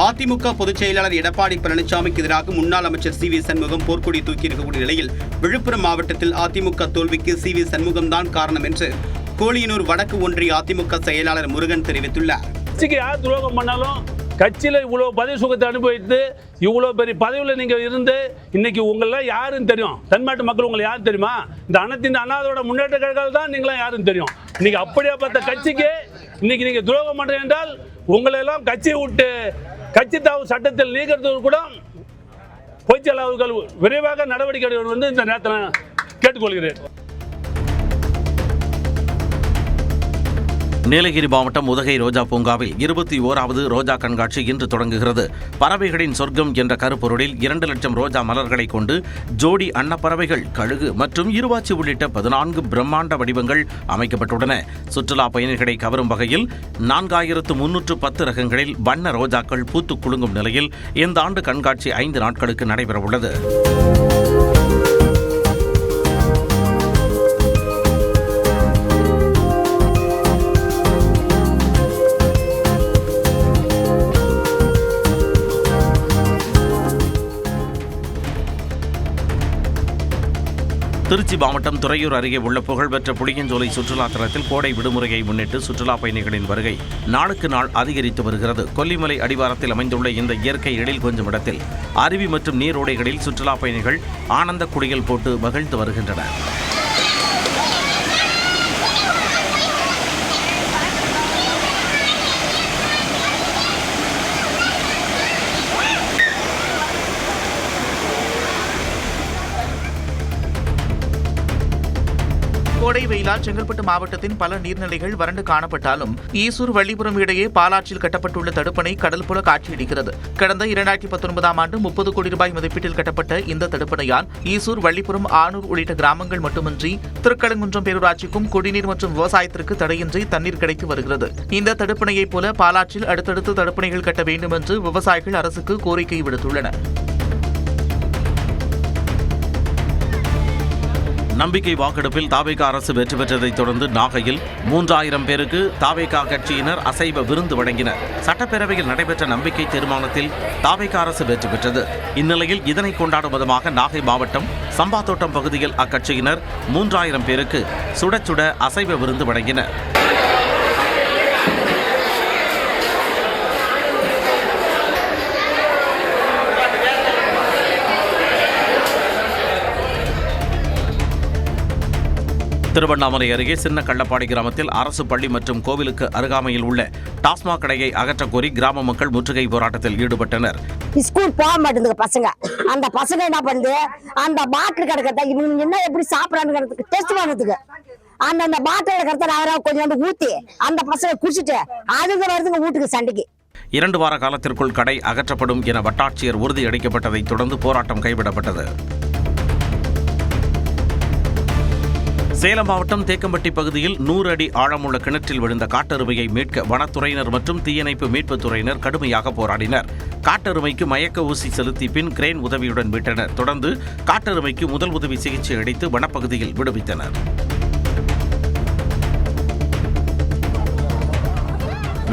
அதிமுக பொதுச் செயலாளர் எடப்பாடி பழனிசாமிக்கு எதிராக முன்னாள் அமைச்சர் சி வி சண்முகம் போர்க்கொடி தூக்கியிருக்கக்கூடிய நிலையில் விழுப்புரம் மாவட்டத்தில் அதிமுக தோல்விக்கு சி வி சண்முகம் தான் காரணம் என்று கோலியனூர் வடக்கு ஒன்றிய அதிமுக செயலாளர் முருகன் தெரிவித்துள்ளார். யார் துரோகம் பண்ணாலும் கட்சியில் இவ்வளோ பதவி சுகத்தை அனுபவித்து இவ்வளோ பெரிய பதவியில் நீங்கள் இருந்து இன்னைக்கு உங்களெல்லாம் யாருன்னு தெரியும். தென்மாட்டு மக்கள் உங்களுக்கு யாரும் தெரியுமா? இந்த அனைத்தின் அண்ணாதோட முன்னேற்ற கழகம் தான் நீங்களாம் யாருன்னு தெரியும். இன்னைக்கு அப்படியே பார்த்த கட்சிக்கு இன்னைக்கு நீங்கள் துரோகம் பண்ணுறீங்க என்றால் உங்களை எல்லாம் கட்சியை விட்டு கட்சி தாவு சட்டத்தில் நீக்கிறதுக்கு கூட பொய்ச்சல் அவர்கள் விரைவாக நடவடிக்கை எடுக்கணும் இந்த நேரத்தில் கேட்டுக்கொள்கிறேன். நீலகிரி மாவட்டம் உதகை ரோஜா பூங்காவில் 21வது ரோஜா கண்காட்சி இன்று தொடங்குகிறது. பறவைகளின் சொர்க்கம் என்ற கருப்பொருளில் 2 லட்சம் ரோஜா மலர்களை கொண்டு ஜோடி அன்னப்பறவைகள், கழுகு மற்றும் இருவாச்சி உள்ளிட்ட 14 பிரம்மாண்ட வடிவங்கள் அமைக்கப்பட்டுள்ளன. சுற்றுலா பயணிகளை கவரும் வகையில் 4310 ரகங்களில் வண்ண ரோஜாக்கள் பூத்து குலுங்கும் நிலையில் இந்த ஆண்டு கண்காட்சி 5 நாட்களுக்கு நடைபெறவுள்ளது. திருச்சி மாவட்டம் துறையூர் அருகே உள்ள புகழ்பெற்ற புளியஞ்சோலை சுற்றுலா தலத்தில் கோடை விடுமுறையை முன்னிட்டு சுற்றுலா பயணிகளின் வருகை நாளுக்கு நாள் அதிகரித்து வருகிறது. கொல்லிமலை அடிவாரத்தில் அமைந்துள்ள இந்த இயற்கை எழில் கொஞ்சம் இடத்தில் அருவி மற்றும் நீரோடைகளில் சுற்றுலா பயணிகள் ஆனந்த குளியல் போட்டு மகிழ்ந்து வருகின்றனர். கோடை வெயிலால் செங்கல்பட்டு மாவட்டத்தின் பல நீர்நிலைகள் வறண்டு காணப்பட்டாலும் ஈசூர் வள்ளிபுரம் இடையே பாலாற்றில் கட்டப்பட்டுள்ள தடுப்பணை கடல் போல காட்சியளிக்கிறது. கடந்த 2019ஆம் ஆண்டு 30 கோடி ரூபாய் மதிப்பீட்டில் கட்டப்பட்ட இந்த தடுப்பணையால் ஈசூர், வள்ளிபுரம், ஆனூர் உள்ளிட்ட கிராமங்கள் மட்டுமின்றி திருக்கழுங்குன்றம் பேரூராட்சிக்கும் குடிநீர் மற்றும் விவசாயத்திற்கு தடையின்றி தண்ணீர் கிடைத்து வருகிறது. இந்த தடுப்பணையைப் போல பாலாற்றில் அடுத்தடுத்து தடுப்பணைகள் கட்ட வேண்டும் என்று விவசாயிகள் அரசுக்கு கோரிக்கை விடுத்துள்ளனர். நம்பிக்கை வாக்கெடுப்பில் தாவேகா அரசு வெற்றி பெற்றதைத் தொடர்ந்து நாகையில் 3000 பேருக்கு தாவேகா கட்சியினர் அசைவ விருந்து வழங்கினர். சட்டப்பேரவையில் நடைபெற்ற நம்பிக்கை தீர்மானத்தில் தாவேகா அரசு வெற்றி பெற்றது. இந்நிலையில் இதனை கொண்டாடும் விதமாக நாகை மாவட்டம் சம்பாத்தோட்டம் பகுதியில் அக்கட்சியினர் 3000 பேருக்கு சுட சுட அசைவ விருந்து வழங்கினர். திருவண்ணாமலை அருகே சின்ன கள்ளப்பாடி கிராமத்தில் அரசு பள்ளி மற்றும் கோவிலுக்கு அருகாமையில் உள்ள டாஸ்மாக் கடையை அகற்றக் கோரி கிராம மக்கள் முற்றுகை போராட்டத்தில் ஈடுபட்டனர். ஸ்கூல் போக மாட்டேங்குது பசங்க. அந்த பசங்க என்ன பண்ணுது, அந்த பாட்டில் கிடக்கிறத இவங்க என்ன எப்படி சாப்பிடறாங்கிறதுக்கு டெஸ்ட் பண்ணுறதுக்கு அந்த பாட்டில் கிடக்கிறத அவரை கொஞ்சம் ஊற்றி அந்த பசங்க குடிச்சிட்டு அதுங்க வருதுங்க வீட்டுக்கு சண்டைக்கு. 2 வார காலத்திற்குள் கடை அகற்றப்படும் என வட்டாட்சியர் உறுதியளிக்கப்பட்டதைத் தொடர்ந்து போராட்டம் கைவிடப்பட்டது. சேலம் மாவட்டம் தேக்கம்பட்டி பகுதியில் 100 அடி ஆழமுள்ள கிணற்றில் விழுந்த காட்டெருமையை மீட்க வனத்துறையினர் மற்றும் தீயணைப்பு மீட்புத் துறையினர் கடுமையாக போராடினர். காட்டெருமைக்கு மயக்க ஊசி செலுத்தி பின் கிரேன் உதவியுடன் மீட்டனர். தொடர்ந்து காட்டெருமைக்கு முதல் உதவி சிகிச்சை அளித்து வனப்பகுதியில் விடுவித்தனர்.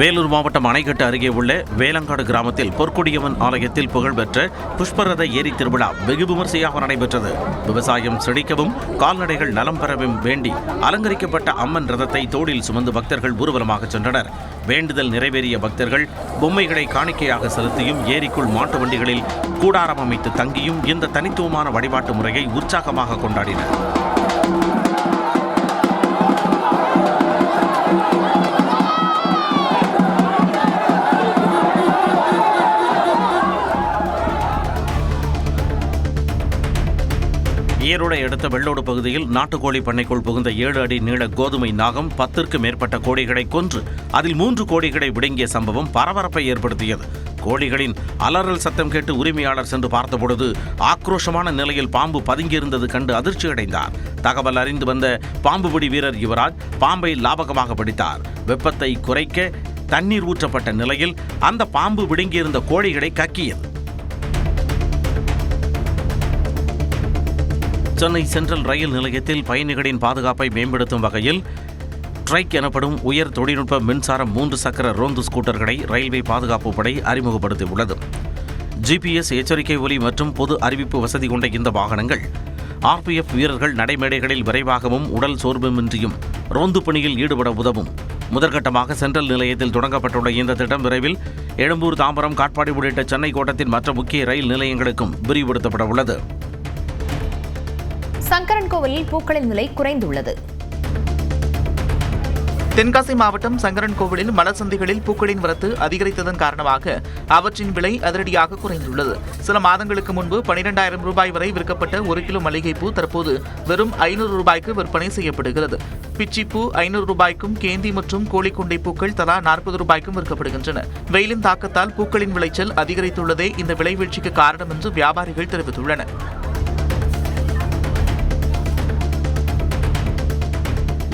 வேலூர் மாவட்டம் அணைக்கட்டு அருகே உள்ள வேலங்காடு கிராமத்தில் பொற்கொடியம்மன் ஆலயத்தில் புகழ்பெற்ற புஷ்பரத ஏரி திருவிழா வெகு விமர்சையாக நடைபெற்றது. விவசாயம் செழிக்கவும் கால்நடைகள் நலம் பெறவும் வேண்டி அலங்கரிக்கப்பட்ட அம்மன் ரதத்தை தோளில் சுமந்து பக்தர்கள் ஊர்வலமாக சென்றனர். வேண்டுதல் நிறைவேறிய பக்தர்கள் பொம்மைகளை காணிக்கையாக செலுத்தியும் ஏரிக்குள் மாட்டு வண்டிகளில் கூடாரம் அமைத்து தங்கியும் இந்த தனித்துவமான வழிபாட்டு முறையை உற்சாகமாக கொண்டாடினர். ஈரோடை அடுத்த வெள்ளோடு பகுதியில் நாட்டுக்கோழி பண்ணைக்குள் புகுந்த 7 அடி நீள கோதுமை நாகம் 10க்கும் மேற்பட்ட கோழிகளை கொன்று அதில் 3 கோழிகளை விழுங்கிய சம்பவம் பரபரப்பை ஏற்படுத்தியது. கோழிகளின் அலறல் சத்தம் கேட்டு உரிமையாளர் சென்று பார்த்தபொழுது ஆக்ரோஷமான நிலையில் பாம்பு பதுங்கியிருந்தது கண்டு அதிர்ச்சியடைந்தார். தகவல் அறிந்து வந்த பாம்புபிடி வீரர் யுவராஜ் பாம்பை லாபகமாக பிடித்தார். வெப்பத்தை குறைக்க தண்ணீர் ஊற்றப்பட்ட நிலையில் அந்த பாம்பு விழுங்கியிருந்த கோழிகளை கக்கியது. சென்னை சென்ட்ரல் ரயில் நிலையத்தில் பயணிகளின் பாதுகாப்பை மேம்படுத்தும் வகையில் ட்ரைக் எனப்படும் உயர் தொழில்நுட்ப மின்சார 3 சக்கர ரோந்து ஸ்கூட்டர்களை ரயில்வே பாதுகாப்பு படை அறிமுகப்படுத்தியுள்ளது. GPS எச்சரிக்கை ஒலி மற்றும் பொது அறிவிப்பு வசதி கொண்ட இந்த வாகனங்கள் RPF வீரர்கள் நடைமேடைகளில் விரைவாகவும் உடல் சோர்வுமின்றியும் ரோந்து பணியில் ஈடுபட உதவும். முதற்கட்டமாக சென்ட்ரல் நிலையத்தில் தொடங்கப்பட்டுள்ள இந்த திட்டம் விரைவில் எழும்பூர், தாம்பரம், காட்பாடி உள்ளிட்ட சென்னை கோட்டத்தின் மற்ற முக்கிய ரயில் நிலையங்களுக்கும் விரிவுபடுத்தப்பட உள்ளது. சங்கரன்கோவிலில் பூக்களின் விலை குறைந்துள்ளது. தென்காசி மாவட்டம் சங்கரன்கோவிலில் மலர் சந்தைகளில் பூக்களின் வரத்து அதிகரித்ததன் காரணமாக அவற்றின் விலை அதிரடியாக குறைந்துள்ளது. சில மாதங்களுக்கு முன்பு 12,000 ரூபாய் வரை விற்கப்பட்ட 1 கிலோ மல்லிகைப்பூ தற்போது வெறும் 500 ரூபாய்க்கு விற்பனை செய்யப்படுகிறது. பிச்சிப்பூ 500 ரூபாய்க்கும், கேந்தி மற்றும் கோழிக்கொண்டை பூக்கள் தலா 40 ரூபாய்க்கும் விற்கப்படுகின்றன. வெயிலின் தாக்கத்தால் பூக்களின் விளைச்சல் அதிகரித்துள்ளதே இந்த விலை வீழ்ச்சிக்கு காரணம் என்று வியாபாரிகள் தெரிவித்துள்ளனர்.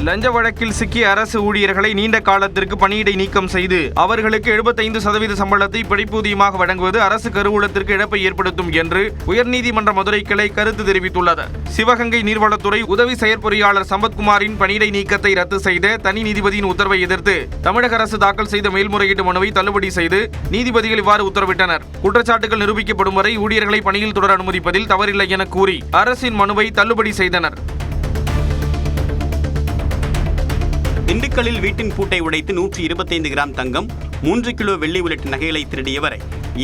லஞ்ச வழக்கில் சிக்கிய அரசு ஊழியர்களை நீண்ட காலத்திற்கு பணியிடை நீக்கம் செய்து அவர்களுக்கு 75% சம்பளத்தை படிப்பூதியமாக வழங்குவது அரசு கருவூலத்திற்கு இழப்பை ஏற்படுத்தும் என்று உயர்நீதிமன்ற மதுரை கிளை கருத்து தெரிவித்துள்ளது. சிவகங்கை நீர்வளத்துறை உதவி செயற்பொறியாளர் சம்பத்குமாரின் பணியிடை நீக்கத்தை ரத்து செய்த தனி நீதிபதியின் உத்தரவை எதிர்த்து தமிழக அரசு தாக்கல் செய்த மேல்முறையீட்டு மனுவை தள்ளுபடி செய்து நீதிபதிகள் இவ்வாறு உத்தரவிட்டனர். குற்றச்சாட்டுகள் நிரூபிக்கப்படும் வரை ஊழியர்களை பணியில் தொடர அனுமதிப்பதில் தவறில்லை என கூறி அரசின் மனுவை தள்ளுபடி செய்தனர். திண்டுக்கல்லில் வீட்டின் பூட்டை உடைத்து 125 கிராம் தங்கம், 3 கிலோ வெள்ளி உள்ளிட்ட நகைகளை திருடியவரை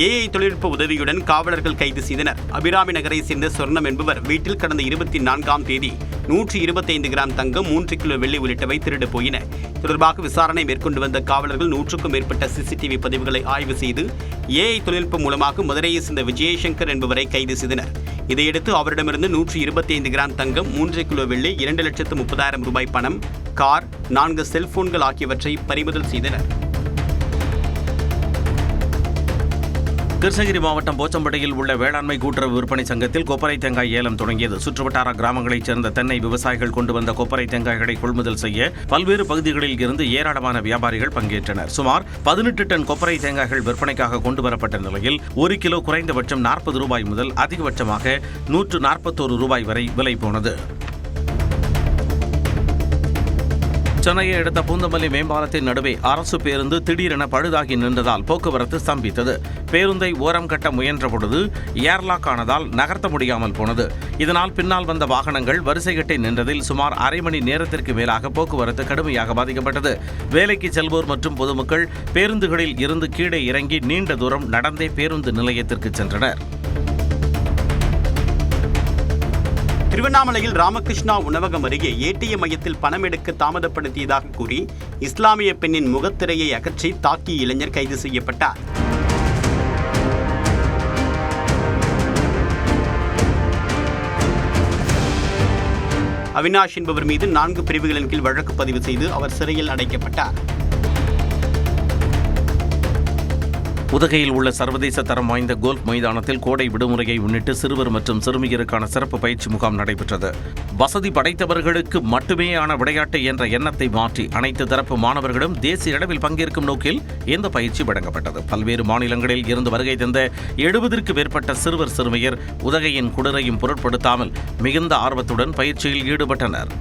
AI தொழில்நுட்ப உதவியுடன் காவலர்கள் கைது செய்தனர். அபிராமி நகரை சேர்ந்த சொர்ணம் என்பவர் வீட்டில் கடந்த 24ஆம் தேதி 125 கிராம் தங்கம், 3 கிலோ வெள்ளி உள்ளிட்டவை திருடு போயின. தொடர்பாக விசாரணை மேற்கொண்டு வந்த காவலர்கள் 100க்கும் மேற்பட்ட CCTV பதிவுகளை ஆய்வு செய்து AI தொழில்நுட்பம் மூலமாக மதுரையை சேர்ந்த விஜயசங்கர் என்பவரை கைது செய்தனர். இதையடுத்து அவரிடமிருந்து 125 கிராம் தங்கம், 3 கிலோ வெள்ளி, 2,30,000 ரூபாய் பணம், கார், 4 செல்போன்கள் ஆகியவற்றை பறிமுதல் செய்தனர். கிருஷ்ணகிரி மாவட்டம் போச்சம்பட்டியில் உள்ள வேளாண்மை கூட்டுறவு விற்பனை சங்கத்தில் கொப்பரை தேங்காய் ஏலம் தொடங்கியது. சுற்றுவட்டார கிராமங்களைச் சேர்ந்த தென்னை விவசாயிகள் கொண்டு வந்த கொப்பரை தேங்காய்களை கொள்முதல் செய்ய பல்வேறு பகுதிகளில் இருந்து ஏராளமான வியாபாரிகள் பங்கேற்றனர். சுமார் 18 டன் கொப்பரை தேங்காய்கள் விற்பனைக்காக கொண்டு வரப்பட்ட நிலையில் 1 கிலோ குறைந்தபட்சம் 40 ரூபாய் முதல் அதிகபட்சமாக 141 ரூபாய் வரை விலை போனது. சென்னையை அடுத்த பூந்தமல்லி மேம்பாலத்தின் நடுவே அரசு பேருந்து திடீரென பழுதாகி நின்றதால் போக்குவரத்து ஸ்தம்பித்தது. பேருந்தை ஓரம் கட்ட முயன்ற பொழுது ஏர்லாக் ஆனதால் நகர்த்த முடியாமல் போனது. இதனால் பின்னால் வந்த வாகனங்கள் வரிசை கட்டி நின்றதில் சுமார் அரை மணி நேரத்திற்கு மேலாக போக்குவரத்து கடுமையாக பாதிக்கப்பட்டது. வேலைக்கு செல்வோர் மற்றும் பொதுமக்கள் பேருந்துகளில் இருந்து கீழே இறங்கி நீண்ட தூரம் நடந்தே பேருந்து நிலையத்திற்கு சென்றனர். திருவண்ணாமலையில் ராமகிருஷ்ணா உணவகம் அருகே ATM மையத்தில் பணம் எடுக்க தாமதப்படுத்தியதாக கூறி இஸ்லாமிய பெண்ணின் முகத்திரையை அகற்றி தாக்கிய இளைஞர் கைது செய்யப்பட்டார். அவினாஷ் என்பவர் மீது 4 பிரிவுகளின் கீழ் வழக்கு பதிவு செய்து அவர் சிறையில் அடைக்கப்பட்டார். உதகையில் உள்ள சர்வதேச தரம் வாய்ந்த கோல்ஃப் மைதானத்தில் கோடை விடுமுறையை முன்னிட்டு சிறுவர் மற்றும் சிறுமியருக்கான சிறப்பு பயிற்சி முகாம் நடைபெற்றது. வசதி படைத்தவர்களுக்கு மட்டுமேயான விளையாட்டு என்ற எண்ணத்தை மாற்றி அனைத்து தரப்பு மாணவர்களும் தேசிய அளவில் பங்கேற்கும் நோக்கில் இந்த பயிற்சி வழங்கப்பட்டது. பல்வேறு மாநிலங்களில் இருந்து வருகை தந்த 70க்கும் மேற்பட்ட சிறுவர் சிறுமியர் உதகையின் குளிரையும் பொருட்படுத்தாமல் மிகுந்த ஆர்வத்துடன் பயிற்சியில் ஈடுபட்டனர்.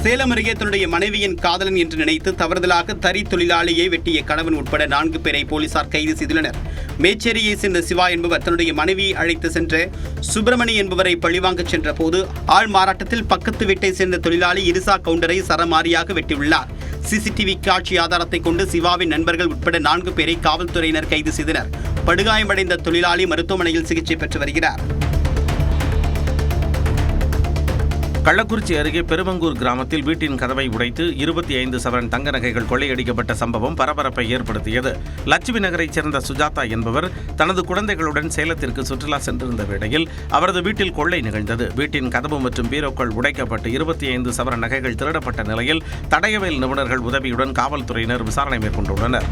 சேலம் அருகே தன்னுடைய மனைவியின் காதலன் என்று நினைத்து தவறுதலாக தறி தொழிலாளியை வெட்டிய கணவன் உட்பட 4 பேரை போலீசார் கைது செய்துள்ளனர். மேச்சேரியை சேர்ந்த சிவா என்பவர் தன்னுடைய மனைவியை அழைத்து சென்ற சுப்பிரமணி என்பவரை பழிவாங்க சென்ற போது ஆள் மாறாட்டத்தில் பக்கத்து வீட்டை சேர்ந்த தொழிலாளி இருசா கவுண்டரை சரமாரியாக வெட்டியுள்ளார். CCTV காட்சி ஆதாரத்தை கொண்டு சிவாவின் நண்பர்கள் உட்பட 4 பேரை காவல்துறையினர் கைது செய்தனர். படுகாயமடைந்த தொழிலாளி மருத்துவமனையில் சிகிச்சை பெற்று வருகிறார். கள்ளக்குறிச்சி அருகே பெருமங்கூர் கிராமத்தில் வீட்டின் கதவை உடைத்து 25 சவரன் தங்க நகைகள் கொள்ளையடிக்கப்பட்ட சம்பவம் பரபரப்பை ஏற்படுத்தியது. லட்சுமி நகரைச் சேர்ந்த சுஜாதா என்பவர் தனது குழந்தைகளுடன் சேலத்திற்கு சுற்றுலா சென்றிருந்த வேளையில் அவரது வீட்டில் கொள்ளை நிகழ்ந்தது. வீட்டின் கதவு மற்றும் பீரோக்கள் உடைக்கப்பட்டு 25 சவரன் நகைகள் திருடப்பட்ட நிலையில் தடயவியல் நிபுணர்கள் உதவியுடன் காவல்துறையினர் விசாரணை மேற்கொண்டுள்ளனர்.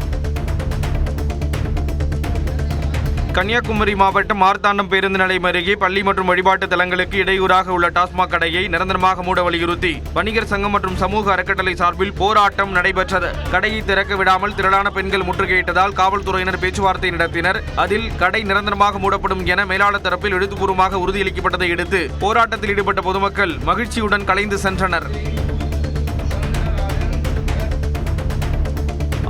கன்னியாகுமரி மாவட்டம் மார்த்தாண்டம் பேருந்து நிலையம் அருகே பள்ளி மற்றும் வழிபாட்டு தலங்களுக்கு இடையூறாக உள்ள டாஸ்மாக் கடையை நிரந்தரமாக மூட வலியுறுத்தி வணிகர் சங்கம் மற்றும் சமூக அறக்கட்டளை சார்பில் போராட்டம் நடைபெற்றது. கடையை திறக்க விடாமல் திரளான பெண்கள் முற்றுகையிட்டதால் காவல்துறையினர் பேச்சுவார்த்தை நடத்தினர். அதில் கடை நிரந்தரமாக மூடப்படும் என மேலாளர் தரப்பில் எழுத்துப்பூர்வமாக உறுதியளிக்கப்பட்டதை அடுத்து போராட்டத்தில் ஈடுபட்ட பொதுமக்கள் மகிழ்ச்சியுடன் கலைந்து சென்றனர்.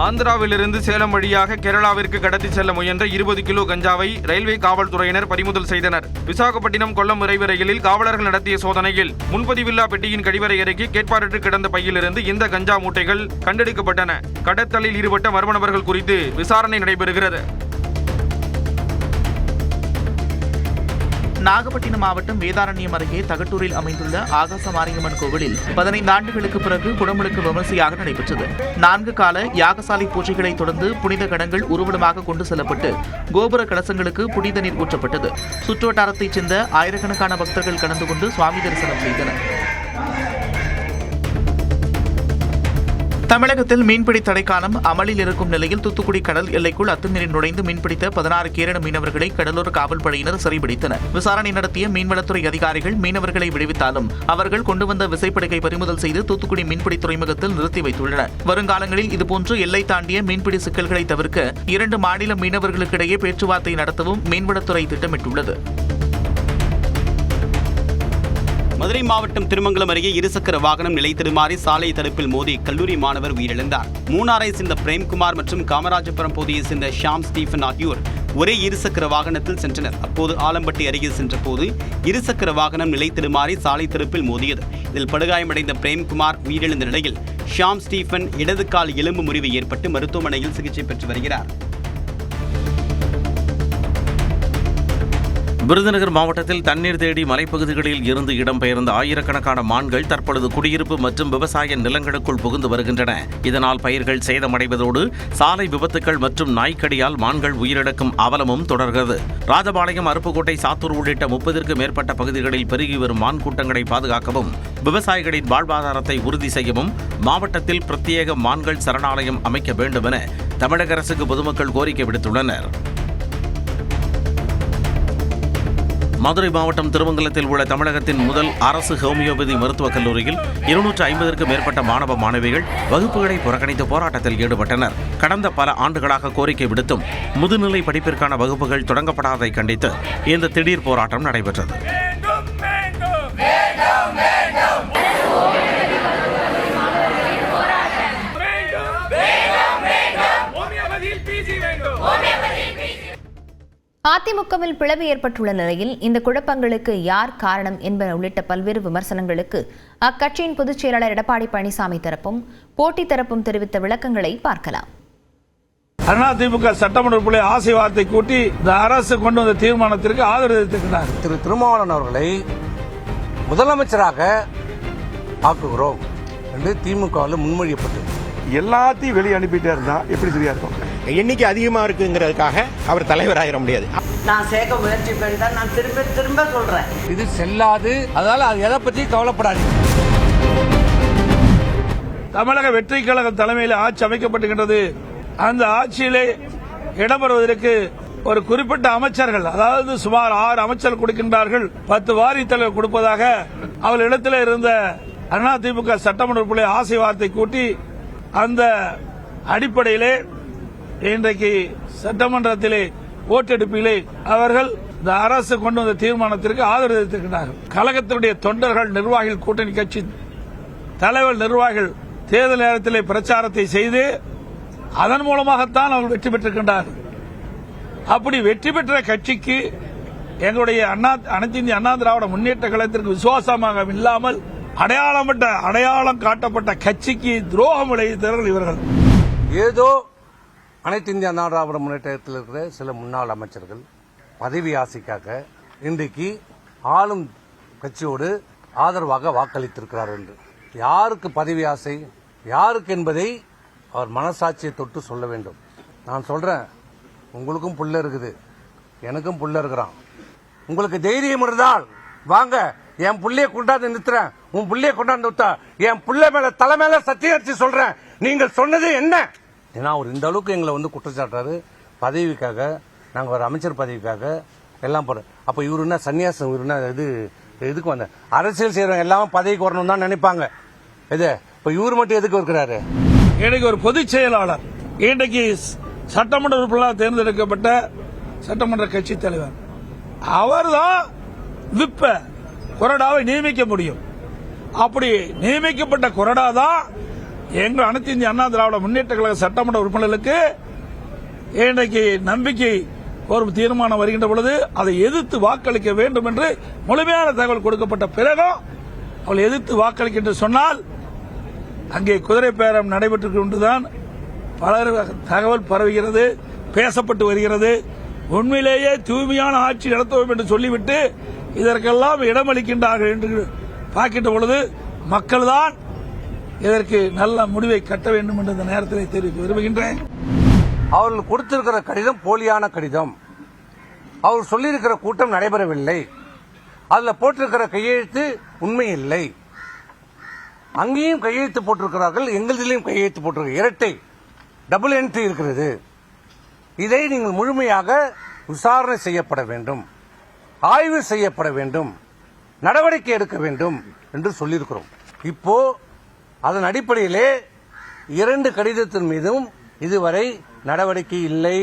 ஆந்திராவிலிருந்து சேலம் வழியாக கேரளாவிற்கு கடத்தி செல்ல முயன்ற 20 கிலோ கஞ்சாவை ரயில்வே காவல்துறையினர் பறிமுதல் செய்தனர். விசாகப்பட்டினம் கொல்லம் விரைவு ரயிலில் காவலர்கள் நடத்திய சோதனையில் முன்பதிவில்லா பெட்டியின் கழிவறை அருகே கேட்பாரற்று கிடந்த பையிலிருந்து இந்த கஞ்சா மூட்டைகள் கண்டெடுக்கப்பட்டன. கடத்தலில் ஈடுபட்ட மர்ம நபர்கள் குறித்து விசாரணை நடைபெறுகிறது. நாகப்பட்டினம் மாவட்டம் வேதாரண்யம் அருகே தகட்டூரில் அமைந்துள்ள ஆகாச மாரியம்மன் கோவிலில் 15 ஆண்டுகளுக்கு பிறகு குடமுழுக்கு விமர்சையாக நடைபெற்றது. 4 கால யாகசாலை பூஜைகளை தொடர்ந்து புனித கடங்கள் ஊர்வலமாக கொண்டு செல்லப்பட்டு கோபுர கலசங்களுக்கு புனித நீர் ஊற்றப்பட்டது. சுற்றுவட்டாரத்தைச் சேர்ந்த ஆயிரக்கணக்கான பக்தர்கள் கலந்து கொண்டு சுவாமி தரிசனம் செய்தனர். தமிழகத்தில் மீன்பிடி தடைக்காலம் அமலில் இருக்கும் நிலையில் தூத்துக்குடி கடல் எல்லைக்குள் அத்துமீறி நுழைந்து மீன்பிடித்த 16 கேரள மீனவர்களை கடலோர காவல்படையினர் சிறைபிடித்தனர். விசாரணை நடத்திய மீன்வளத்துறை அதிகாரிகள் மீனவர்களை விடுவித்தாலும் அவர்கள் கொண்டு வந்த விசைப்படகை பறிமுதல் செய்து தூத்துக்குடி மீன்பிடி துறைமுகத்தில் நிறுத்தி வைத்துள்ளனர். வருங்காலங்களில் இதுபோன்று எல்லை தாண்டிய மீன்பிடி சிக்கல்களை தவிர்க்க 2 மாநில மீனவர்களுக்கிடையே பேச்சுவார்த்தை நடத்தவும் மீன்வளத்துறை திட்டமிட்டுள்ளது. மதுரை மாவட்டம் திருமங்கலம் அருகே இருசக்கர வாகனம் நிலை தடுமாறி சாலை தடுப்பில் மோதி கல்லூரி மாணவர் உயிரிழந்தார். மூணாரை சேர்ந்த பிரேம்குமார் மற்றும் காமராஜபுரம் பகுதியை சேர்ந்த ஷாம் ஸ்டீஃபன் ஆகியோர் ஒரே இருசக்கர வாகனத்தில் சென்றனர். அப்போது ஆலம்பட்டி அருகே சென்றபோது இருசக்கர வாகனம் நிலை தடுமாறி சாலை தடுப்பில் மோதியது. இதில் படுகாயமடைந்த பிரேம்குமார் உயிரிழந்த நிலையில் ஷாம் ஸ்டீஃபன் இடது கால் எலும்பு முறிவு ஏற்பட்டு மருத்துவமனையில் சிகிச்சை பெற்று வருகிறார். விருதுநகர் மாவட்டத்தில் தண்ணீர் தேடி மலைப்பகுதிகளில் இருந்து இடம்பெயர்ந்த ஆயிரக்கணக்கான மான்கள் தற்பொழுது குடியிருப்பு மற்றும் விவசாய நிலங்களுக்குள் புகுந்து வருகின்றன. இதனால் பயிர்கள் சேதமடைவதோடு சாலை விபத்துக்கள் மற்றும் நாய்க்கடியால் மான்கள் உயிரிழக்கும் அவலமும் தொடர்கிறது. ராஜபாளையம், அருப்புக்கோட்டை, சாத்தூர் உள்ளிட்ட 30க்கும் மேற்பட்ட பகுதிகளில் பெருகி வரும் மான் கூட்டங்களை பாதுகாக்கவும் விவசாயிகளின் வாழ்வாதாரத்தை உறுதி செய்யவும் மாவட்டத்தில் பிரத்யேக மான்கள் சரணாலயம் அமைக்க வேண்டும் என தமிழக அரசுக்கு பொதுமக்கள் கோரிக்கை விடுத்துள்ளனர். மதுரை மாவட்டம் திருமங்கலத்தில் உள்ள தமிழகத்தின் முதல் அரசு ஹோமியோபதி மருத்துவக் கல்லூரியில் 250க்கும் மேற்பட்ட மாணவ மாணவிகள் வகுப்புகளை புறக்கணித்து போராட்டத்தில் ஈடுபட்டனர். கடந்த பல ஆண்டுகளாக கோரிக்கை விடுத்தும் முதுநிலை படிப்பிற்கான வகுப்புகள் தொடங்கப்படாததை கண்டித்து இந்த திடீர் போராட்டம் நடைபெற்றது. அதிமுகவில் பிளவு ஏற்பட்டுள்ள நிலையில் இந்த குழப்பங்களுக்கு யார் காரணம் என்பன உள்ளிட்ட பல்வேறு விமர்சனங்களுக்கு அக்கட்சியின் பொதுச் செயலாளர் எடப்பாடி பழனிசாமி தரப்பும் போட்டி தரப்பும் தெரிவித்த விளக்கங்களை பார்க்கலாம். அதிமுக சட்டமன்ற ஆசை வார்த்தை கூட்டி இந்த அரசு கொண்டு வந்த தீர்மானத்திற்கு ஆதரவு தெரிவித்திருக்கிறார். திரு திருமாவளவன் அவர்களை முதலமைச்சராக ஆக்குகிறோம் என்று திமுகவில் முன்மொழியப்பட்டது. எல்லாத்தையும் வெளியே அனுப்பிட்டே இருந்தா எப்படி சரியா இருக்கும்? எண்ணிக்கை அதிகமா இருக்குங்கிறதுக்காக அவர் தலைவராயிட முடியாது. நான் சேர்க்க முயற்சி பண்ணி தான் நான் திரும்ப சொல்றேன், இது செல்லாது. அதனால அது எதை பற்றி கவலைப்படாது. தமிழக வெற்றி கழக தலைமையில் ஆட்சி அமைக்கப்பட்டுகின்றது. அந்த ஆட்சியிலே இடம்பெறுவதற்கு ஒரு குறிப்பிட்ட அமைச்சர்கள், அதாவது சுமார் 6 அமைச்சர்கள் கொடுக்கின்றார்கள், 10 வாரி தலைவர் கொடுப்பதாக அவர்களிடத்தில் இருந்த அதிமுக சட்டமன்ற ஆசை வார்த்தை கூட்டி அந்த அடிப்படையிலே இன்றைக்கு சட்டமன்றத்திலே ஓட்டெடுப்பிலே அவர்கள் இந்த அரசு கொண்டு வந்த தீர்மானத்திற்கு ஆதரவு தெரிவித்திருக்கிறார்கள். கழகத்தினுடைய தொண்டர்கள், நிர்வாகிகள், கூட்டணி கட்சி தலைவர், நிர்வாகிகள் தேர்தல் நேரத்திலே பிரச்சாரத்தை செய்து அதன் மூலமாகத்தான் அவர்கள் வெற்றி பெற்றிருக்கின்றார்கள். அப்படி வெற்றி பெற்ற கட்சிக்கு எங்களுடைய அனைத்து இந்திய அண்ணா திராவிட முன்னேற்ற கழகத்திற்கு விசுவாசமாக இல்லாமல் அடையாளம் காட்டப்பட்ட கட்சிக்கு துரோகம் விளைவித்தவர்கள் இவர்கள். ஏதோ அனைத்து இந்திய அண்ணா திராவிட முன்னேற்றத்தில் இருக்கிற சில முன்னாள் அமைச்சர்கள் பதவி ஆசைக்காக இன்றைக்கு ஆளும் கட்சியோடு ஆதரவாக வாக்களித்திருக்கிறார்கள் என்று. யாருக்கு பதவி ஆசை, யாருக்கு என்பதை அவர் மனசாட்சியை தொட்டு சொல்ல வேண்டும். நான் சொல்றேன், உங்களுக்கும் புள்ள இருக்குது, எனக்கும் புள்ள இருக்கிறான். உங்களுக்கு தைரியம் இருந்தால் வாங்க, என் புள்ளைய கொண்டாந்து நிறுத்துறேன், உன் புள்ளைய கொண்டாந்து விட்டா என் புள்ள மேல தலை மேல சத்தியம் அடிச்சு சொல்றேன், நீங்கள் சொன்னது என்ன? ஏன்னா அவர் இந்த அளவுக்கு எங்களை குற்றச்சாட்டாரு. பதவிக்காக நாங்கள் ஒரு அமைச்சர் பதவிக்காக எல்லாம் போகிறோம். அப்போ இவரு என்ன சன்னியாசம், இவரு என்ன இதுக்கு வந்த அரசியல் செய்கிறவங்க எல்லாமே பதவிக்கு வரணும் தான் நினைப்பாங்க. இது இப்போ இவர் மட்டும் எதுக்கு இருக்கிறாரு? இன்னைக்கு ஒரு பொதுச் செயலாளர், இன்றைக்கு சட்டமன்ற உறுப்பினராக தேர்ந்தெடுக்கப்பட்ட சட்டமன்ற கட்சி தலைவர், அவர்தான் விப்ப கொறடாவை நியமிக்க முடியும். அப்படி நியமிக்கப்பட்ட கொறடா தான் எங்கள் அனைத்து இந்திய அண்ணா திராவிட முன்னேற்ற கழக சட்டமன்ற உறுப்பினர்களுக்கு இன்றைக்கு நம்பிக்கை ஒரு தீர்மானம் வருகின்ற பொழுது அதை எதிர்த்து வாக்களிக்க வேண்டும் என்று முழுமையான தகவல் கொடுக்கப்பட்ட பிறகும் அவள் எதிர்த்து வாக்களிக்க என்று சொன்னால் அங்கே குதிரை பேரம் நடைபெற்றுக் கொண்டுதான் பலர் தகவல் பரவுகிறது, பேசப்பட்டு வருகிறது. உண்மையிலேயே தூய்மையான ஆட்சி நடத்துவோம் என்று சொல்லிவிட்டு இதற்கெல்லாம் இடமளிக்கின்றார்கள் என்று பார்க்கின்ற பொழுது மக்கள் தான் இதற்கு நல்ல முடிவை கட்ட வேண்டும் என்று இந்த நேரத்தில் தெரிவிக்க விரும்புகின்றேன். அவர்கள் கொடுத்திருக்கிற கடிதம் போலியான கடிதம். அவர் சொல்லியிருக்கிற கூட்டம் நடைபெறவில்லை. அதில் போட்டிருக்கிற கையெழுத்து உண்மை இல்லை. அங்கேயும் கையெழுத்து போட்டிருக்கிறார்கள், எங்களிலும் கையெழுத்து போட்டிருக்க இரட்டை டபுள் என்ட்ரி இருக்கிறது. இதை நீங்கள் முழுமையாக விசாரணை செய்யப்பட வேண்டும், ஆய்வு செய்யப்பட வேண்டும், நடவடிக்கை எடுக்க வேண்டும் என்று சொல்லியிருக்கிறோம். இப்போ அதன் அடிப்படையிலே 2 கடிதத்தின் மீதும் இதுவரை நடவடிக்கை இல்லை,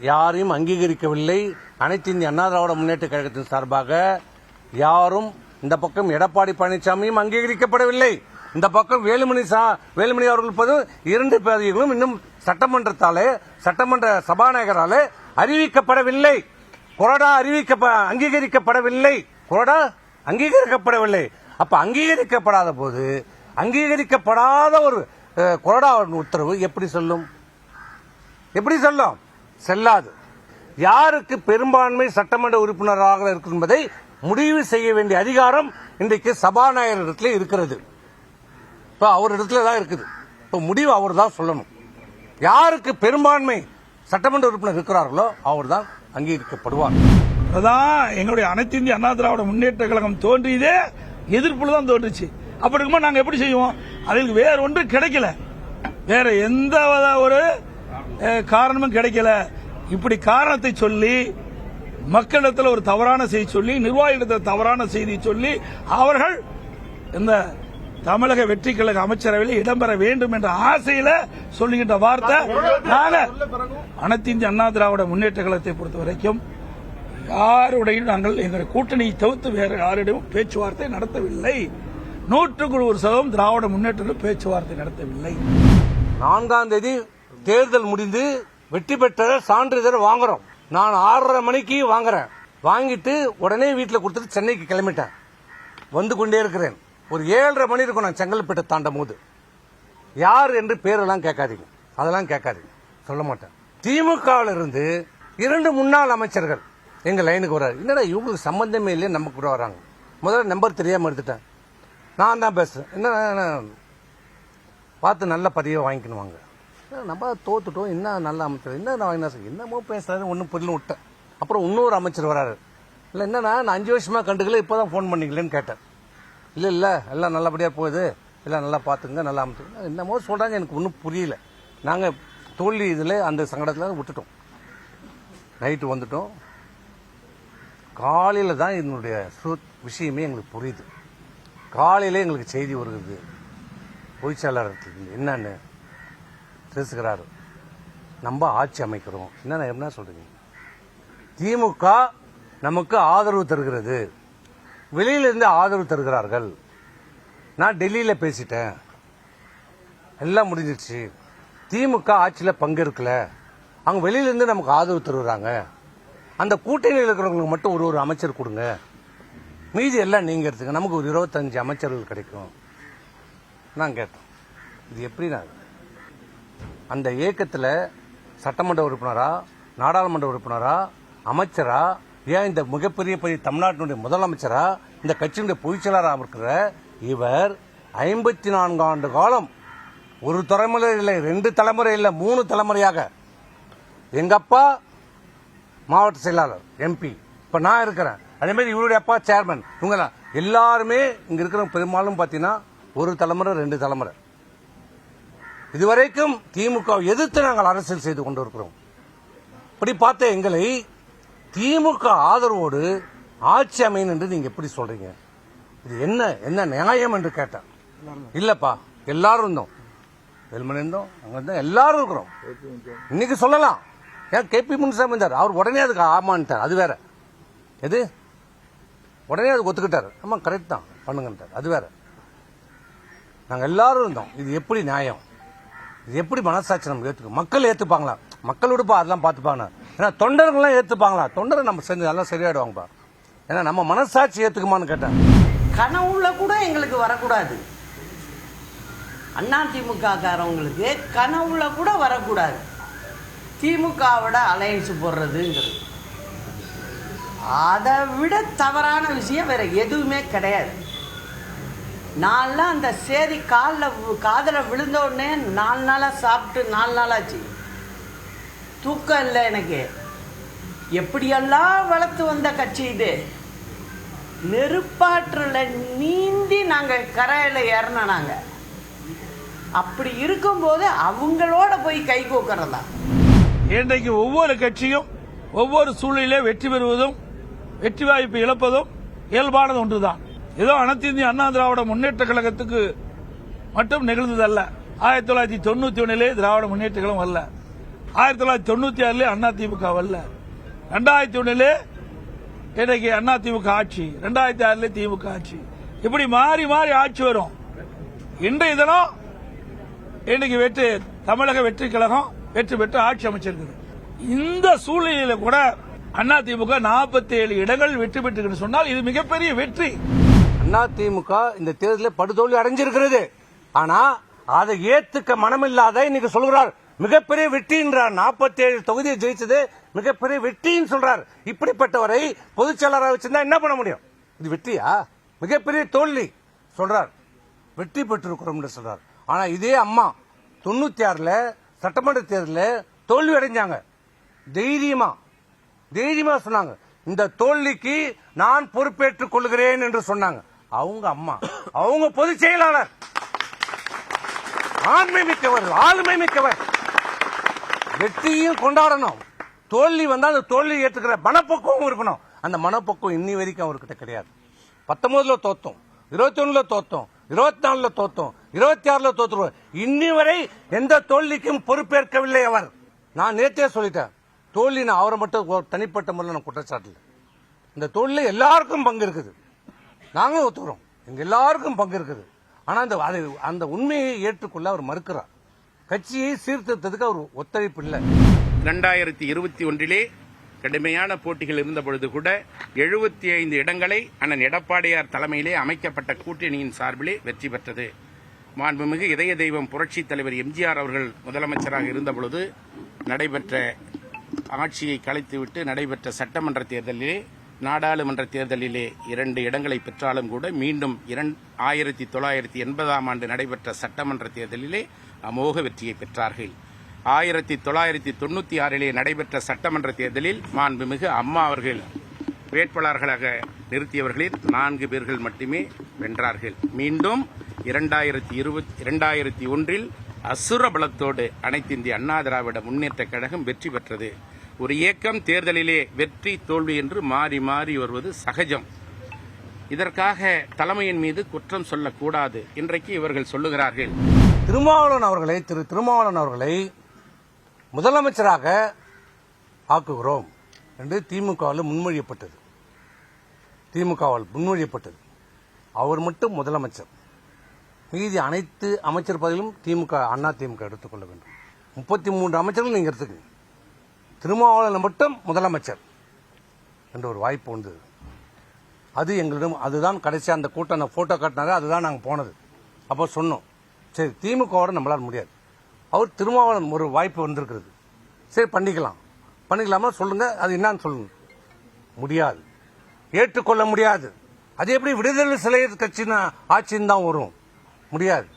யாரையும் அங்கீகரிக்கவில்லை. அனைத்து இந்திய அண்ணா திராவிட முன்னேற்ற கழகத்தின் சார்பாக யாரும், இந்த பக்கம் எடப்பாடி பழனிசாமியும் அங்கீகரிக்கப்படவில்லை, இந்த பக்கம் வேலுமணி அவர்கள் 2 பதவிகளும் இன்னும் சட்டமன்ற சபாநாயகராலே அறிவிக்கப்படவில்லை. கொறடா அங்கீகரிக்கப்படவில்லை. அப்ப அங்கீகரிக்கப்படாத போது அங்கீகரிக்கப்படாத ஒரு கொறடா உத்தரவு எப்படி சொல்லும்? செல்லாது. யாருக்கு பெரும்பான்மை சட்டமன்ற உறுப்பினராக இருக்கும் என்பதை முடிவு செய்ய வேண்டிய அதிகாரம் இன்றைக்கு சபாநாயகர் இடத்துல இருக்கிறது. இப்ப அவர் இடத்துல தான் இருக்குது. இப்ப முடிவு அவர் தான் சொல்லணும். யாருக்கு பெரும்பான்மை சட்டமன்ற உறுப்பினர் இருக்கிறார்களோ அவர் தான் அங்கீகரிக்கப்படுவார். அதான் எங்களுடைய அனைத்து இந்திய அண்ணா திராவிட முன்னேற்ற கழகம் தோன்றியதே எதிர்ப்புல தான் தோன்றுச்சு. அப்படி இருக்கும்போது நாங்க எப்படி செய்வோம்? அதுக்கு வேற ஒன்று கிடைக்கல, வேற எந்த ஒரு காரணமும் கிடைக்கல. இப்படி காரணத்தை சொல்லி மக்களிடத்தில் ஒரு தவறான செய்தி சொல்லி, நிர்வாகிகளிடத்தில் தவறான செய்தி சொல்லி, அவர்கள் இந்த தமிழக வெற்றி கழக அமைச்சரவையில் இடம்பெற வேண்டும் என்ற ஆசையில சொல்லுகின்ற வார்த்தை. அனைத்து இந்திய அண்ணா திராவிட முன்னேற்ற கழகத்தை பொறுத்த வரைக்கும் யாருடையும் நாங்கள் எங்களுடைய கூட்டணியை தவிர்த்து வேறு யாரிடமும் பேச்சுவார்த்தை நடத்தவில்லை. 100% திராவிட முன்னேற்ற பேச்சுவார்த்தை நடத்தவில்லை. 4ஆம் தேதி தேர்தல் முடிந்து வெற்றி பெற்ற சான்றிதழ் வாங்குறோம். நான் 6:30 மணிக்கு வாங்குறேன். வாங்கிட்டு உடனே வீட்டில் கொடுத்துட்டு சென்னைக்கு கிளம்பிட்டேன். வந்து கொண்டே இருக்கிறேன். ஒரு 7:30 மணி இருக்கும் நான் செங்கல்பேட்டை தாண்டும் போது. யார் என்று பேரெல்லாம் கேட்காதீங்க, அதெல்லாம் கேட்காதீங்க, சொல்ல மாட்டேன். திமுகவில் இருந்து 2 முன்னாள் அமைச்சர்கள் எங்க லைனுக்கு வர்றாரு. என்னடா இவங்களுக்கு சம்பந்தமே இல்லையே, நம்ம கூட வராங்க. முதல்ல நம்பர் தெரியாம எடுத்துட்டேன். நான் தான் பேசுறேன். என்ன பார்த்து நல்ல பதிவை வாங்கிக்கணும் வாங்க. நம்ம தோத்துட்டோம், என்ன நல்ல அமைச்சர், என்னமோ பேசுறாரு, ஒன்னும் புரியல விட்டேன். அப்புறம் இன்னொரு அமைச்சர் வராரு. இல்ல என்னன்னா நான் 5 வருஷமா கண்டுக்கல, இப்பதான் போன் பண்ணீங்களேன்னு கேட்டேன். இல்ல எல்லாம் நல்லபடியா போகுது, எல்லாம் நல்லா பாத்துங்க, நல்லா அமைச்சர் என்னமோ சொல்றாங்க, எனக்கு ஒன்னும் புரியல. நாங்க தோல்வி இதுல அந்த சங்கடத்துல விட்டுட்டோம். நைட்டு வந்துட்டோம். காலையில தான் இதனுடைய விஷயமே எங்களுக்கு புரியுது. காலையில எங்களுக்கு செய்தி வருகிறது, பொய்ச்சாளர் என்னன்னு பேசுகிறாரு, நம்ம ஆட்சி அமைக்கிறோம். என்ன சொல்றீங்க? திமுக நமக்கு ஆதரவு தருகிறது, வெளியிலிருந்து ஆதரவு தருகிறார்கள். நான் டெல்லியில பேசிட்டேன், எல்லாம் முடிஞ்சிருச்சு. திமுக ஆட்சியில பங்கேற்கல, அவங்க வெளியிலிருந்து நமக்கு ஆதரவு தருகிறாங்க. அந்த கூட்டணியில் இருக்கிறவங்களுக்கு மட்டும் ஒரு அமைச்சர் கொடுங்க, மீதி எல்லாம் நீங்க எடுத்துங்க, நமக்கு ஒரு 25 அமைச்சர்கள் கிடைக்கும். நான் கேட்டேன், இது எப்படி? நான் அந்த இயக்கத்தில் சட்டமன்ற உறுப்பினரா, நாடாளுமன்ற உறுப்பினரா, அமைச்சரா, ஏன் இந்த மிகப்பெரிய தமிழ்நாட்டினுடைய முதலமைச்சரா, இந்த கட்சியினுடைய பொதுச்செயலாளராக இருக்கிற இவர் 54 ஆண்டு காலம், ஒரு தலைமுறை இல்லை, 2 தலைமுறை இல்லை, 3 தலைமுறையாக எங்க அப்பா மாவட்ட செயலாளர் எம்பி, இப்ப நான் இருக்கிறேன். அதே மாதிரி இவருடைய அப்பா சேர்மன். இவங்க எல்லாருமே இங்க இருக்கிற பெரும்பாலும் பாத்தீங்கன்னா ஒரு தலைமுறை 2 தலைமுறை. இதுவரைக்கும் திமுக எதிர்த்து நாங்கள் அரசியல் செய்து கொண்டிருக்கிறோம். இப்படி பார்த்த எங்களை திமுக ஆதரவோடு ஆட்சி அமையும் என்று நீங்க எப்படி சொல்றீங்க? இது என்ன நியாயம் என்று கேட்டேன். இல்லப்பா, எல்லாரும் இருந்தோம், வெல்மணி இருந்தோம், அங்க இருந்தோம், எல்லாரும் இருக்கிறோம். இன்னைக்கு சொல்லலாம், ஏன் KP முனுசாமி இருந்தார், அவர் உடனே அதுக்கு ஆமான்ட்டார். அது வேற. எது உடனே அதுக்கு ஒத்துக்கிட்டாரு. ஆமா கரெக்ட் தான், பண்ணுங்கன்றார். அது வேற. நாங்க எல்லாரும் இருந்தோம். இது எப்படி நியாயம்? இது எப்படி மனசாட்சி நம்ம ஏத்துக்க? மக்கள் ஏத்துப்பாங்களா? மக்கள் விடுப்பா, அதெல்லாம் பாத்துப்பாங்க. ஏன்னா தொண்டர்கள்லாம் ஏத்துப்பாங்களா? தொண்டரை நம்ம செஞ்சு நல்லா சரியாயிடுவாங்கப்பா. ஏன்னா நம்ம மனசாட்சி ஏத்துக்குமான்னு கேட்டேன். கனவுல கூட எங்களுக்கு வரக்கூடாது. அதிமுக காரவங்களுக்கு கனவுல கூட வரக்கூடாது திமுகவோட அலையன்ஸ் போடுறதுங்கிறது. அதை விட தவறான விஷயம் வேற எதுவுமே கிடையாது. நான்லாம் அந்த சேதி காதில் விழுந்த உடனே 4 நாளாக சாப்பிட்டு 4 நாளாச்சு. தூக்கம் இல்லை எனக்கு. எப்படியெல்லாம் வளர்த்து வந்த கட்சி இது. நெருப்பாற்றில் நீந்தி நாங்கள் கரையில் ஏறினோம். நாங்கள் அப்படி இருக்கும்போது அவங்களோட போய் கை கோக்கிறதா? இன்றைக்கு ஒவ்வொரு கட்சியும் ஒவ்வொரு சூழ்நிலையிலே வெற்றி பெறுவதும் வெற்றி வாய்ப்பு இழப்பதும் இயல்பானது ஒன்றுதான். ஏதோ அனைத்து இந்திய அண்ணா திராவிட முன்னேற்ற கழகத்துக்கு மட்டும் நிகழ்ந்ததல்ல. 1991 திராவிட முன்னேற்ற கழகம் வரல, 1996 அதிமுக வரல, 2001 இன்றைக்கு அதிமுக ஆட்சி, 2006 திமுக ஆட்சி. இப்படி மாறி மாறி ஆட்சி வரும். இன்றைய தினம் இன்னைக்கு தமிழக வெற்றி கழகம் வெற்றி பெற்று ஆட்சி அமைச்சிருக்குது. இந்த சூழ்நிலையில கூட அதிமுக 47 இடங்கள் வெற்றி பெற்று சொன்னால் இது மிகப்பெரிய வெற்றி. அதிமுக இந்த தேர்தலில் படுதோல்வி அடைஞ்சிருக்கிறது. ஆனா அதை ஏத்துக்க மனமில்லாத இன்னைக்கு சொல்கிறார் மிகப்பெரிய வெற்றின்றார். 47 தொகுதியை ஜெயிச்சது மிகப்பெரிய வெற்றின்னு சொல்றார். இப்படிப்பட்டவரை பொதுச் செயலாளராக வச்சிருந்தா என்ன பண்ண முடியும்? இது வெற்றியா? மிகப்பெரிய தோல்வி சொல்றார். வெற்றி பெற்றிருக்கிறோம் சொல்றார். ஆனா இதே அம்மா 96 சட்டமன்ற தேர்தலில் தோல்வி அடைஞ்சாங்க. தைரியமா சொன்னாங்க, இந்த தோல்விக்கு நான் பொறுப்பேற்றுக் கொள்கிறேன் என்று சொன்னாங்க. அவங்க அம்மா, அவங்க பொதுச் செயலாளர், ஆண்மை மிக்கவர், ஆளுமை மிக்கவர். வெற்றியும் கொண்டாடணும், தோல்வி வந்தா அந்த தோல்வி ஏற்றுக்கிற மனப்பக்குவம் இருக்கணும். அந்த மனப்பக்குவம் இன்னி வரைக்கும் அவர்கிட்ட கிடையாது. 19 தோத்தோம், 21 தோத்தோம், 24 தோத்தோம், 26 தோத்துருவோம். இன்னி வரை எந்த தோல்விக்கும் பொறுப்பேற்கவில்லை அவர். நான் நேற்றே சொல்லிட்டேன், தோல்வி நான் அவரை மட்டும் தனிப்பட்ட முறையில் நான் குற்றச்சாட்டு. இந்த தோல்வி எல்லாருக்கும் பங்கு இருக்குது, நாங்களும் ஒத்துக்கிறோம், எங்க எல்லாருக்கும் பங்கு இருக்குது. ஆனா அந்த உண்மையை ஏற்றுக்கொள்ள அவர் மறுக்கிறார். கட்சியை சீர்திருத்தத்துக்கு அவர் ஒத்துழைப்பு இல்லை. 2021 கடுமையான போட்டிகள் இருந்த பொழுது கூட 75 இடங்களை அண்ணன் எடப்பாடியார் தலைமையிலே அமைக்கப்பட்ட கூட்டணியின் சார்பிலே வெற்றி பெற்றது. மாண்புமிகு இதய தெய்வம் புரட்சி தலைவர் எம்ஜிஆர் அவர்கள் முதலமைச்சராக இருந்த பொழுது நடைபெற்ற ஆட்சியை கலைத்துவிட்டு நடைபெற்ற சட்டமன்ற தேர்தலிலே, நாடாளுமன்ற தேர்தலிலே 2 இடங்களை பெற்றாலும் கூட மீண்டும் 1980ஆம் ஆண்டு நடைபெற்ற சட்டமன்ற தேர்தலிலே அமோக வெற்றியை பெற்றார்கள். 1996 நடைபெற்ற சட்டமன்ற தேர்தலில் மாண்புமிகு அம்மா அவர்கள் வேட்பாளர்களாக நிறுத்தியவர்களில் 4 பேர்கள் மட்டுமே வென்றார்கள். மீண்டும் 2001 அசுர பலத்தோடு அனைத்து இந்திய அண்ணா திராவிட முன்னேற்ற கழகம் வெற்றி பெற்றது. ஒரு இயக்கம் தேர்தலிலே வெற்றி தோல்வி என்று மாறி மாறி வருவது சகஜம். இதற்காக தலைமையின் மீது குற்றம் சொல்லக்கூடாது. இன்றைக்கு இவர்கள் சொல்லுகிறார்கள், திரு திருமாவளவன் அவர்களை முதலமைச்சராக ஆக்குகிறோம் என்று திமுகவால் முன்மொழியப்பட்டது. அவர் மட்டும் முதலமைச்சர், மீதி அனைத்து அமைச்சர் பதவியிலும் அண்ணா திமுக எடுத்துக்கொள்ள வேண்டும். 33 அமைச்சர்கள் நீங்க எடுத்துக்கங்க, திருமாவளவன் மட்டும் முதலமைச்சர் என்ற ஒரு வாய்ப்பு உண்டு. அது எங்களிடம், அதுதான் கடைசியா அந்த கூட்டம், அந்த போட்டோ காட்டினாரு, அதுதான் நாங்கள் போனது. அப்போ சொன்னோம், சரி திமுகவோட நம்மளால முடியாது, அவர் திருமாவளவன் ஒரு வாய்ப்பு வந்திருக்கிறது, சரி பண்ணிக்கலாமா சொல்லுங்க, அது என்னன்னு சொல்லுங்க. முடியாது, ஏற்றுக்கொள்ள முடியாது. அது எப்படி விடுதலை சிலை கட்சி ஆட்சின்னு தான் வரும்? முடியாது.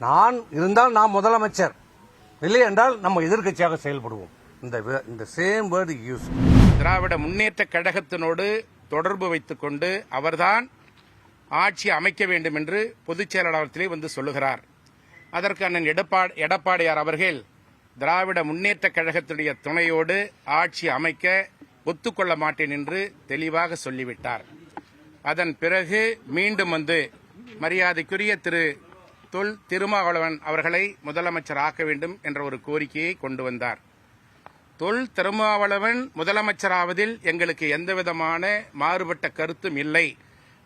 நான் இருந்தால் நான் முதலமைச்சர், இல்லை என்றால் நம்ம எதிர்கட்சியாக செயல்படுவோம். இந்த same word use. Dravida Munnetra கழகத்தினோடு தொடர்பு வைத்துக் கொண்டு அவர்தான் ஆட்சி அமைக்க வேண்டும் என்று பொதுச் செயலாளரத்திலே வந்து சொல்லுகிறார். அதற்கு அண்ணன் எடப்பாடியார் அவர்கள் திராவிட முன்னேற்ற கழகத்துடைய துணையோடு ஆட்சி அமைக்க ஒத்துக்கொள்ள மாட்டேன் என்று தெளிவாக சொல்லிவிட்டார். அதன் பிறகு மீண்டும் வந்து மரியாதைக்குரிய திரு தொல் திருமாவளவன் அவர்களை முதலமைச்சர் ஆக்க வேண்டும் என்ற ஒரு கோரிக்கையை கொண்டு வந்தார். தொல் திருமாவளவன் முதலமைச்சராவதில் எங்களுக்கு எந்தவிதமான மாறுபட்ட கருத்தும் இல்லை,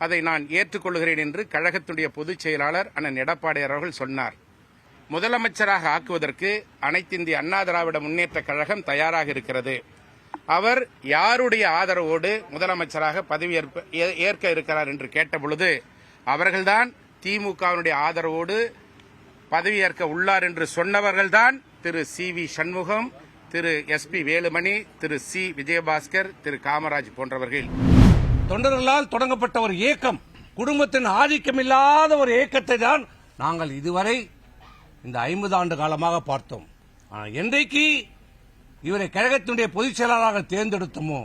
அதை நான் ஏற்றுக்கொள்கிறேன் என்று கழகத்துடைய பொதுச் செயலாளர் அண்ணன் எடப்பாடியார் அவர்கள் சொன்னார். முதலமைச்சராக ஆக்குவதற்கு அனைத்திந்திய அண்ணா திராவிட முன்னேற்ற கழகம் தயாராக இருக்கிறது. அவர் யாருடைய ஆதரவோடு முதலமைச்சராக பதவி ஏற்க இருக்கிறார் என்று கேட்டபொழுது அவர்கள்தான் திமுகவினுடைய ஆதரவோடு பதவியேற்க உள்ளார் என்று சொன்னவர்கள்தான் திரு CV சண்முகம், திரு SP வேலுமணி, திரு C விஜயபாஸ்கர், திரு காமராஜ் போன்றவர்கள். தொண்டர்களால் தொடங்கப்பட்ட ஒரு இயக்கம், குடும்பத்தின் ஆதிக்கம் இல்லாத ஒரு இயக்கத்தை தான் நாங்கள் இதுவரை இந்த 50 ஆண்டு காலமாக பார்த்தோம். என்றைக்கு இவரை கழகத்தினுடைய பொதுச் செயலாளராக தேர்ந்தெடுத்தோமோ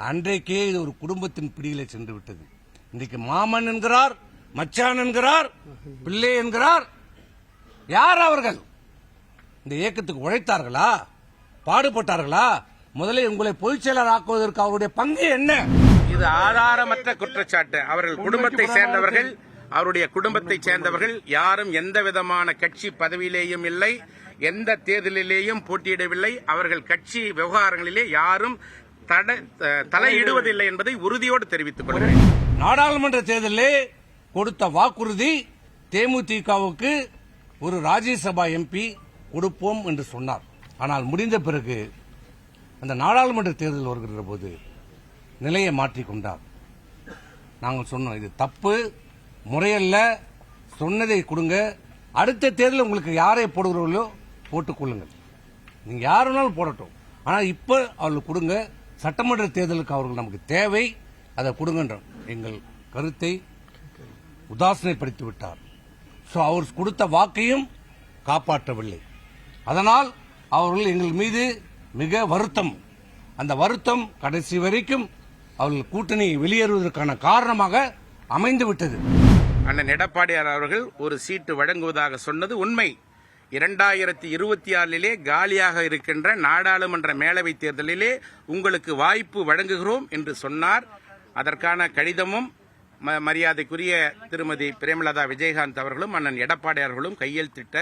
அன்றைக்கே இது ஒரு குடும்பத்தின் பிடியிலே சென்று விட்டது. இன்றைக்கு மாமன் என்கிறார், மச்சான் என்கிறார், பிள்ளை என்கிறார். யார் அவர்கள்? இந்த இயக்கத்துக்கு உழைத்தார்களா, பாடுபட்டார்களா? முதலில் உங்களை பொதுச் செயலாளர் ஆக்குவதற்கு அவருடைய பங்கு என்ன? இது ஆதாரமற்ற குற்றச்சாட்டு. அவர்கள் குடும்பத்தை சேர்ந்தவர்கள், அவருடைய குடும்பத்தை சேர்ந்தவர்கள் யாரும் எந்த விதமான கட்சி பதவியிலேயும் இல்லை, எந்த தேர்தலிலேயும் போட்டியிடவில்லை. அவர்கள் கட்சி விவகாரங்களிலே யாரும் தலையிடுவதில்லை என்பதை உறுதியோடு தெரிவித்துக் கொள்கிறேன். நாடாளுமன்ற தேர்தலிலே கொடுத்த வாக்குறுதி தேமுதிகவுக்கு ஒரு ராஜ்யசபா MP கொடுப்போம் என்று சொன்னார். ஆனால் முடிந்த பிறகு அந்த நாடாளுமன்ற தேர்தல் வருகிற போது நிலையை மாற்றிக்கொண்டார். நாங்கள் சொன்னோம், இது தப்பு, முறையல்ல, சொன்னதை கொடுங்க, அடுத்த தேர்தலில் உங்களுக்கு யாரை போடுகிறீர்களோ போட்டுக் கொள்ளுங்கள், நீங்க யாருனாலும் போடட்டும், ஆனால் இப்ப அவர்களுக்கு கொடுங்க, சட்டமன்ற தேர்தலுக்கு அவர்கள் நமக்கு தேவை, அதை கொடுங்கன்ற எங்கள் கருத்தை உதாசனைப்படுத்தி விட்டார். அவர் கொடுத்த வாக்கையும் காப்பாற்றவில்லை. அதனால் அவர்கள் எங்கள் மீது மிக வருத்தம். அந்த வருத்தம் கடைசி வரைக்கும் அவர்கள் கூட்டணி வெளியேறுவதற்கான காரணமாக அமைந்து விட்டது. அண்ணன் எடப்பாடியார் அவர்கள் ஒரு சீட்டு வழங்குவதாக சொன்னது உண்மை. 2026 காலியாக இருக்கின்ற நாடாளுமன்ற மேலவைத் தேர்தலிலே உங்களுக்கு வாய்ப்பு வழங்குகிறோம் என்று சொன்னார். அதற்கான கடிதமும் மரியாதைக்குரிய திருமதி பிரேமலதா விஜயகாந்த் அவர்களும் அண்ணன் எடப்பாடியார்களும் கையெழுத்திட்ட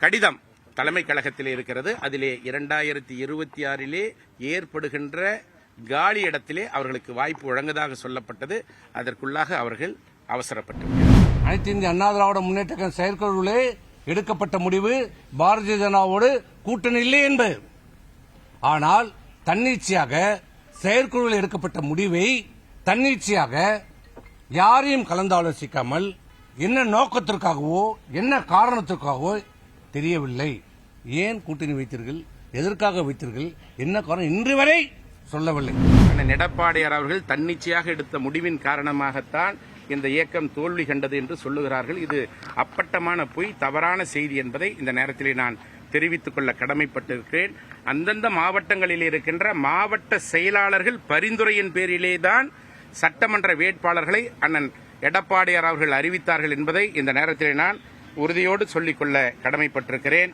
கடிதம் தலைமை கழகத்தில் இருக்கிறது. அதிலே 2026 ஏற்படுகின்ற காலி இடத்திலே அவர்களுக்கு வாய்ப்பு வழங்குவதாக சொல்லப்பட்டது. அதற்குள்ளாக அவர்கள் அவசரப்பட்டு அனைத்து இந்திய அண்ணா திராவிட முன்னேற்ற கழக செயற்குழுவிலே எடுக்கப்பட்ட முடிவு பாரதிய ஜனதாவோடு கூட்டணி இல்லை என்பது. ஆனால் தன்னிச்சையாக செயற்குழுவில் எடுக்கப்பட்ட முடிவை தன்னிச்சையாக யாரையும் கலந்தாலோசிக்காமல் என்ன நோக்கத்திற்காகவோ என்ன காரணத்திற்காகவோ தெரியவில்லை. ஏன் கூட்டணி வைத்தீர்கள், எதற்காக வைத்தீர்கள், என்ன காரணம் இன்று வரை சொல்லவில்லை. அண்ணன் எடப்பாடியார் அவர்கள் தன்னிச்சையாக எடுத்த முடிவின் காரணமாகத்தான் இந்த இயக்கம் தோல்வி கண்டது என்று சொல்லுகிறார்கள். இது அப்பட்டமான பொய், தவறான செய்தி என்பதை இந்த நேரத்திலே நான் தெரிவித்துக் கொள்ள கடமைப்பட்டிருக்கிறேன். அந்தந்த மாவட்டங்களில் இருக்கின்ற மாவட்ட செயலாளர்கள் பரிந்துரையின் பேரிலேதான் சட்டமன்ற வேட்பாளர்களை அண்ணன் எடப்பாடியார் அவர்கள் அறிவித்தார்கள் என்பதை இந்த நேரத்திலே நான் உறுதியோடு சொல்லிக்கொள்ள கடமைப்பட்டிருக்கிறேன்.